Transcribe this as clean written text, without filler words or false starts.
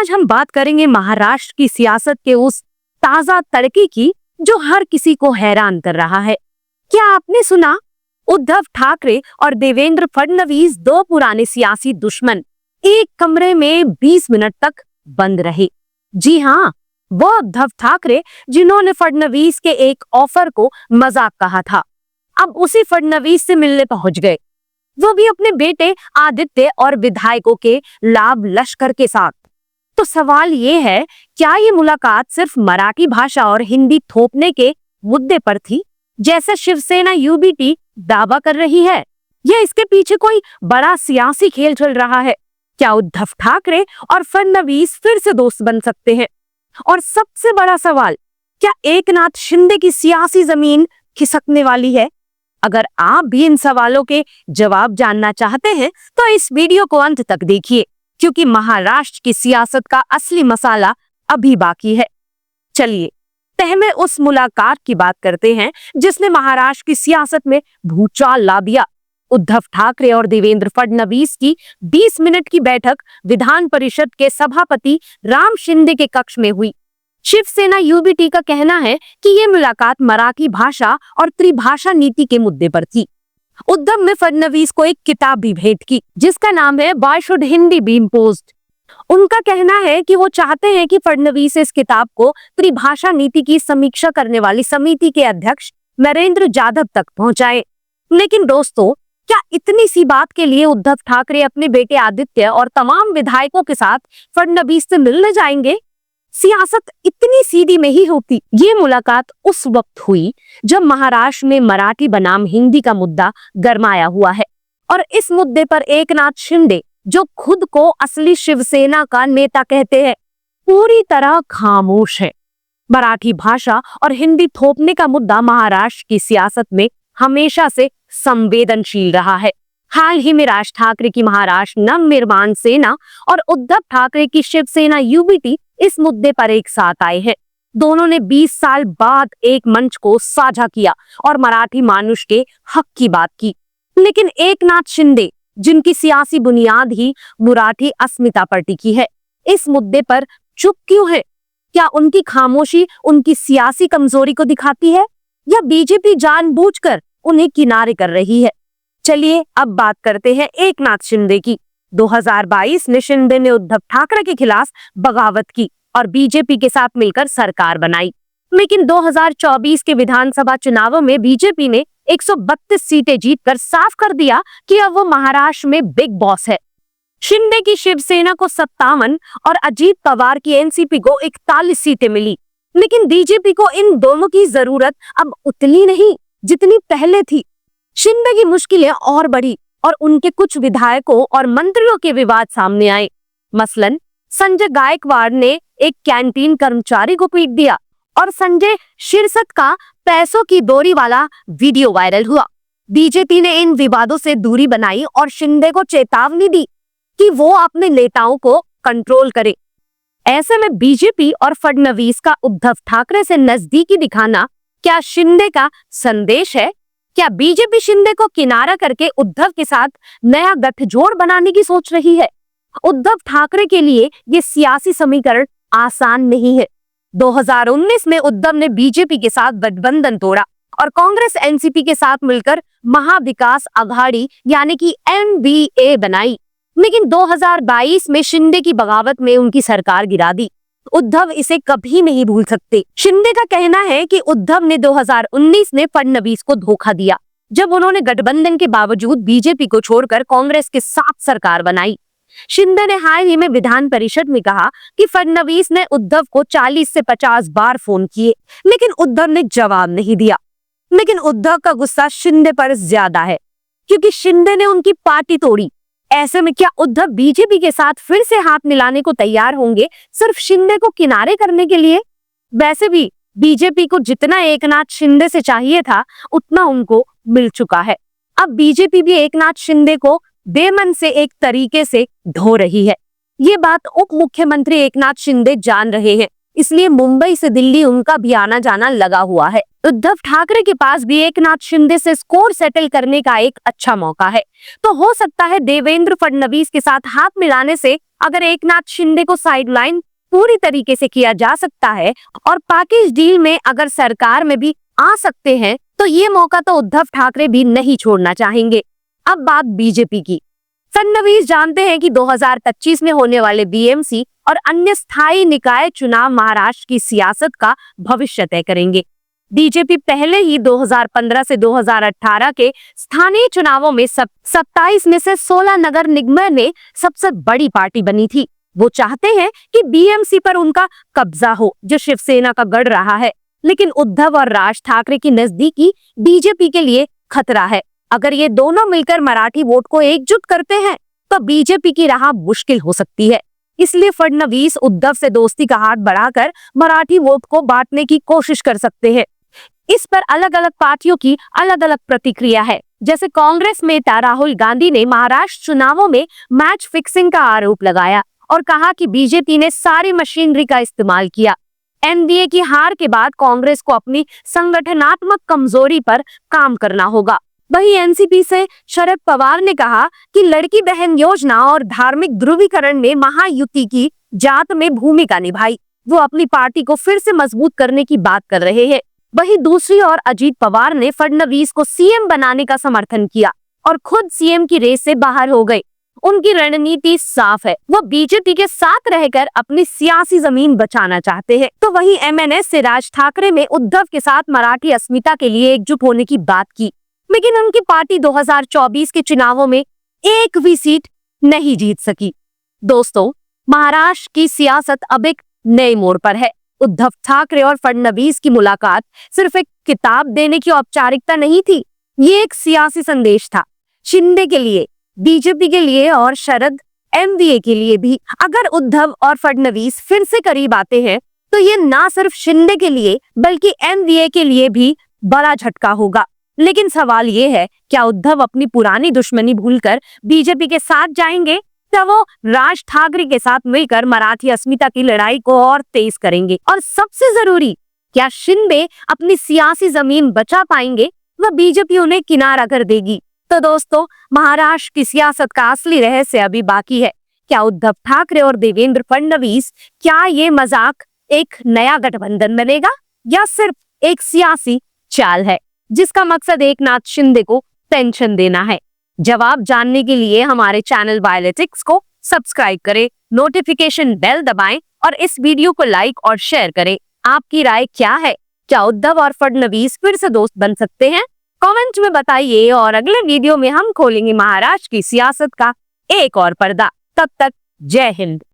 आज हम बात करेंगे महाराष्ट्र की सियासत के उस ताजा तड़के की जो हर किसी को हैरान कर रहा है। क्या आपने सुना? उद्धव ठाकरे और देवेंद्र फडणवीस, दो पुराने सियासी दुश्मन, एक कमरे में 20 मिनट तक बंद रहे। जी हाँ, वो उद्धव ठाकरे जिन्होंने फडणवीस के एक ऑफर को मजाक कहा था, अब उसी फडणवीस से मिलने पहुंच गए, वो भी अपने बेटे आदित्य और विधायकों के लाभ लश्कर के साथ। तो सवाल ये है, क्या ये मुलाकात सिर्फ मराठी भाषा और हिंदी थोपने के मुद्दे पर थी, जैसे शिवसेना यूबीटी दावा कर रही है, या इसके पीछे कोई बड़ा सियासी खेल चल रहा है? क्या उद्धव ठाकरे और फडणवीस फिर से दोस्त बन सकते हैं? और सबसे बड़ा सवाल, क्या एकनाथ शिंदे की सियासी जमीन खिसकने वाली है? अगर आप भी इन सवालों के जवाब जानना चाहते हैं तो इस वीडियो को अंत तक देखिए, क्योंकि महाराष्ट्र की सियासत का असली मसाला अभी बाकी है। चलिए पहले उस मुलाकात की बात करते हैं जिसने महाराष्ट्र की सियासत में भूचाल ला दिया। उद्धव ठाकरे और देवेंद्र फडणवीस की 20 मिनट की बैठक विधान परिषद के सभापति राम शिंदे के कक्ष में हुई। शिवसेना यूबीटी का कहना है कि ये मुलाकात मराठी भाषा और त्रिभाषा नीति के मुद्दे पर थी। उद्धव ने फडणवीस को एक किताब भी भेंट की जिसका नाम है why should Hindi B imposed. उनका कहना है कि वो चाहते हैं कि फडणवीस इस किताब को त्रिभाषा नीति की समीक्षा करने वाली समिति के अध्यक्ष नरेंद्र जाधव तक पहुंचाए। लेकिन दोस्तों, क्या इतनी सी बात के लिए उद्धव ठाकरे अपने बेटे आदित्य और तमाम विधायकों के साथ फडणवीस से मिलने जाएंगे? सियासत इतनी सीधी में ही होती। ये मुलाकात उस वक्त हुई जब महाराष्ट्र में मराठी बनाम हिंदी का मुद्दा गरमाया हुआ है, और इस मुद्दे पर एकनाथ शिंदे, जो खुद को असली शिवसेना का नेता कहते हैं, पूरी तरह खामोश है। मराठी भाषा और हिंदी थोपने का मुद्दा महाराष्ट्र की सियासत में हमेशा से संवेदनशील रहा है। हाल ही में राज ठाकरे की महाराष्ट्र नवनिर्माण सेना और उद्धव ठाकरे की शिवसेना यूबीटी इस मुद्दे पर एक साथ आए हैं। दोनों ने 20 साल बाद एक मंच को साझा किया और मराठी मानुष के हक की बात की। लेकिन एकनाथ शिंदे, जिनकी सियासी बुनियाद ही मराठी अस्मिता पर टिकी है, इस मुद्दे पर चुप क्यों है? क्या उनकी खामोशी उनकी सियासी कमजोरी को दिखाती है, या बीजेपी जानबूझकर उन्हें किनारे कर रही है? चलिए अब बात करते हैं एकनाथ शिंदे की। 2022 में शिंदे ने उद्धव ठाकरे के खिलाफ बगावत की और बीजेपी के साथ मिलकर सरकार बनाई। लेकिन 2024 के विधानसभा चुनावों में बीजेपी ने 132 सीटें जीतकर साफ कर दिया कि अब वो महाराष्ट्र में बिग बॉस है। शिंदे की शिवसेना को 57 और अजीत पवार की एनसीपी को 41 सीटें मिली। लेकिन बीजेपी को इन दोनों की जरूरत अब उतनी नहीं जितनी पहले थी। शिंदे की मुश्किलें और बढ़ी और उनके कुछ विधायकों और मंत्रियों के विवाद सामने आए। मसलन संजय गायकवाड़ ने एक कैंटीन कर्मचारी को पीट दिया और संजय शिरसत का पैसों की बोरी वाला वीडियो वायरल हुआ। बीजेपी ने इन विवादों से दूरी बनाई और शिंदे को चेतावनी दी कि वो अपने नेताओं को कंट्रोल करे। ऐसे में बीजेपी और फडणवीस का उद्धव ठाकरे से नजदीकी दिखाना क्या शिंदे का संदेश है? क्या बीजेपी शिंदे को किनारा करके उद्धव के साथ नया गठजोड़ बनाने की सोच रही है? उद्धव ठाकरे के लिए ये सियासी समीकरण आसान नहीं है। 2019 में उद्धव ने बीजेपी के साथ गठबंधन तोड़ा और कांग्रेस एनसीपी के साथ मिलकर महाविकास आघाड़ी यानी कि एमवीए बनाई। लेकिन 2022 में शिंदे की बगावत में उनकी सरकार गिरा दी। उद्धव इसे कभी नहीं भूल सकते। शिंदे का कहना है कि उद्धव ने 2019 में फडणवीस को धोखा दिया, जब उन्होंने गठबंधन के बावजूद बीजेपी को छोड़कर कांग्रेस के साथ सरकार बनाई। शिंदे ने हाल ही में विधान परिषद में कहा कि फडणवीस ने उद्धव को 40 से 50 बार फोन किए, लेकिन उद्धव ने जवाब नहीं दिया। लेकिन उद्धव का गुस्सा शिंदे पर ज्यादा है, क्योंकि शिंदे ने उनकी पार्टी तोड़ी। ऐसे में क्या उद्धव बीजेपी के साथ फिर से हाथ मिलाने को तैयार होंगे, सिर्फ शिंदे को किनारे करने के लिए? वैसे भी बीजेपी को जितना एकनाथ शिंदे से चाहिए था उतना उनको मिल चुका है। अब बीजेपी भी एकनाथ शिंदे को बेमन से एक तरीके से ढो रही है। ये बात उप मुख्यमंत्री एकनाथ शिंदे जान रहे हैं, इसलिए मुंबई से दिल्ली उनका भी आना जाना लगा हुआ है। उद्धव ठाकरे के पास भी एकनाथ शिंदे से स्कोर सेटल करने का एक अच्छा मौका है। तो हो सकता है देवेंद्र फडणवीस के साथ हाथ मिलाने से अगर एकनाथ शिंदे को साइडलाइन पूरी तरीके से किया जा सकता है और पैकेज डील में अगर सरकार में भी आ सकते हैं, तो ये मौका तो उद्धव ठाकरे भी नहीं छोड़ना चाहेंगे। अब बात बीजेपी की। फडणवीस जानते हैं कि 2025 में होने वाले बीएमसी और अन्य स्थायी निकाय चुनाव महाराष्ट्र की सियासत का भविष्य तय करेंगे। बीजेपी पहले ही 2015 से 2018 के स्थानीय चुनावों में 27 में से 16 नगर निगमों में सबसे बड़ी पार्टी बनी थी। वो चाहते हैं कि बीएमसी पर उनका कब्जा हो, जो शिवसेना का गढ़ रहा है। लेकिन उद्धव और राज ठाकरे की नजदीकी बीजेपी के लिए खतरा है। अगर ये दोनों मिलकर मराठी वोट को एकजुट करते हैं तो बीजेपी की राह मुश्किल हो सकती है। इसलिए फडणवीस उद्धव से दोस्ती का हाथ बढ़ाकर मराठी वोट को बांटने की कोशिश कर सकते हैं। इस पर अलग अलग पार्टियों की अलग अलग प्रतिक्रिया है। जैसे कांग्रेस नेता राहुल गांधी ने महाराष्ट्र चुनावों में मैच फिक्सिंग का आरोप लगाया और कहा कि बीजेपी ने सारी मशीनरी का इस्तेमाल किया। एनडीए की हार के बाद कांग्रेस को अपनी संगठनात्मक कमजोरी पर काम करना होगा। वहीं एनसीपी से शरद पवार ने कहा कि लड़की बहन योजना और धार्मिक ध्रुवीकरण में महायुति की जात में भूमिका निभाई। वो अपनी पार्टी को फिर से मजबूत करने की बात कर रहे हैं। वहीं दूसरी ओर अजीत पवार ने फडणवीस को सीएम बनाने का समर्थन किया और खुद सीएम की रेस से बाहर हो गए। उनकी रणनीति साफ है, वो बीजेपी के साथ रहकर अपनी सियासी जमीन बचाना चाहते हैं। तो वहीं एमएनएस से राज ठाकरे ने उद्धव के साथ मराठी अस्मिता के लिए एकजुट होने की बात की, लेकिन उनकी पार्टी 2024 के चुनावों में एक भी सीट नहीं जीत सकी। दोस्तों, महाराष्ट्र की सियासत अब एक नए मोड़ पर है। उद्धव ठाकरे और फडणवीस की मुलाकात सिर्फ एक किताब देने की औपचारिकता नहीं थी, ये एक सियासी संदेश था। शिंदे के लिए, बीजेपी के लिए और शरद एनडीए के लिए भी। अगर उद्धव और फडणवीस फिर से करीब आते हैं तो ये ना सिर्फ शिंदे के लिए बल्कि एनडीए के लिए भी बड़ा झटका होगा। लेकिन सवाल ये है, क्या उद्धव अपनी पुरानी दुश्मनी भूलकर बीजेपी के साथ जाएंगे या वो राज ठाकरे के साथ मिलकर मराठी अस्मिता की लड़ाई को और तेज करेंगे? और सबसे जरूरी, क्या शिंदे अपनी सियासी जमीन बचा पाएंगे व बीजेपी उन्हें किनारा कर देगी? तो दोस्तों, महाराष्ट्र की सियासत का असली रहस्य अभी बाकी है। क्या उद्धव ठाकरे और देवेंद्र फडणवीस, क्या ये मजाक एक नया गठबंधन बनेगा या सिर्फ एक सियासी चाल है जिसका मकसद एकनाथ शिंदे को टेंशन देना है? जवाब जानने के लिए हमारे चैनल बायोलिटिक्स को सब्सक्राइब करें, नोटिफिकेशन बेल दबाएं और इस वीडियो को लाइक और शेयर करें। आपकी राय क्या है? क्या उद्धव और फडणवीस फिर से दोस्त बन सकते हैं? कमेंट में बताइए और अगले वीडियो में हम खोलेंगे महाराष्ट्र की सियासत का एक और पर्दा। तब तक जय हिंद।